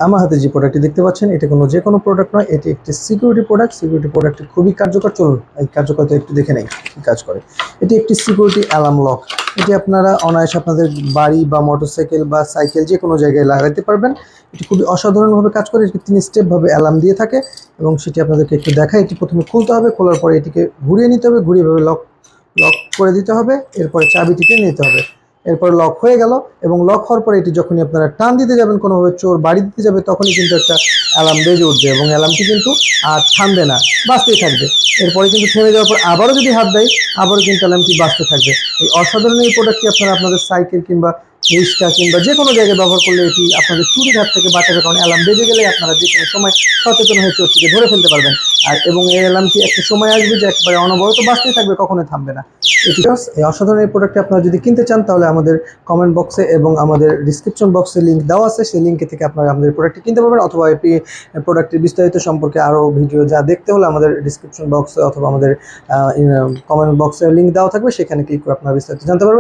আমার হাতে যে প্রোডাক্টটি দেখতে পাচ্ছেন এটা যে কোনো প্রোডাক্ট নয়, এটি একটি সিকিউরিটি প্রোডাক্ট। সিকিউরিটি প্রোডাক্টটি খুবই কার্যকর। চলুন এই কার্যকারিতা একটু দেখে নেই কী কাজ করে। এটি একটি সিকিউরিটি অ্যালার্ম লক। এটি আপনারা অনায়াসে আপনাদের বাড়ি বা মোটরসাইকেল বা সাইকেল যে কোনো জায়গায় লাগাতে পারবেন। এটি খুবই অসাধারণভাবে কাজ করে। এটি 3 স্টেপভাবে অ্যালার্ম দিয়ে থাকে এবং সেটি আপনাদেরকে একটু দেখায়। এটি প্রথমে খুলতে হবে, খোলার পরে এটিকে ঘুরিয়ে নিতে হবে, ঘুরিয়ে লক করে দিতে হবে, এরপরে চাবিটিকে নিতে হবে। এরপরে লক হয়ে গেল এবং লক হওয়ার পরে এটি যখনই আপনারা টান দিতে যাবেন, কোনোভাবে চোর বাড়ি দিতে যাবে, তখনই কিন্তু একটা অ্যালার্ম বেজে উঠবে এবং অ্যালার্মটি কিন্তু আর থামবে না, বাজতেই থাকবে। এরপরে কিন্তু থেমে যাওয়ার পর আবারও যদি হাত দেয়, আবারও কিন্তু অ্যালার্মটি বাজতে থাকবে। এই অসাধারণ এই প্রোডাক্টটি আপনারা আপনাদের সাইকেল কিংবা রিক্সা কিংবা যে কোনো জায়গায় ব্যবহার করলে এটি আপনাদের চুরির হাত থেকে বাঁচাবে, কারণ অ্যালার্ম বেজে গেলে আপনারা যে কোনো সময় সচেতন হয়ে চোরটিকে ধরে ফেলতে পারবেন। আর এবং এই অ্যালার্মটি একটা সময় আসবে যে একবারে অনবরত বাজতেই থাকবে, কখনোই থামবে না। এই অসাধারণ এই প্রোডাক্টটি আপনারা যদি কিনতে চান তাহলে আমাদের কমেন্ট বক্সে এবং আমাদের ডিসক্রিপশন বক্সে লিঙ্ক দেওয়া আছে, সেই লিঙ্কে থেকে আপনারা আমাদের প্রোডাক্টটি কিনতে পারবেন। অথবা এই প্রোডাক্টের বিস্তারিত সম্পর্কে আরও ভিডিও যা দেখতে হলে আমাদের ডিসক্রিপশন বক্সে অথবা আমাদের কমেন্ট বক্সে লিঙ্ক দেওয়া থাকবে, সেখানে ক্লিক করে আপনারা বিস্তারিত জানতে পারবেন।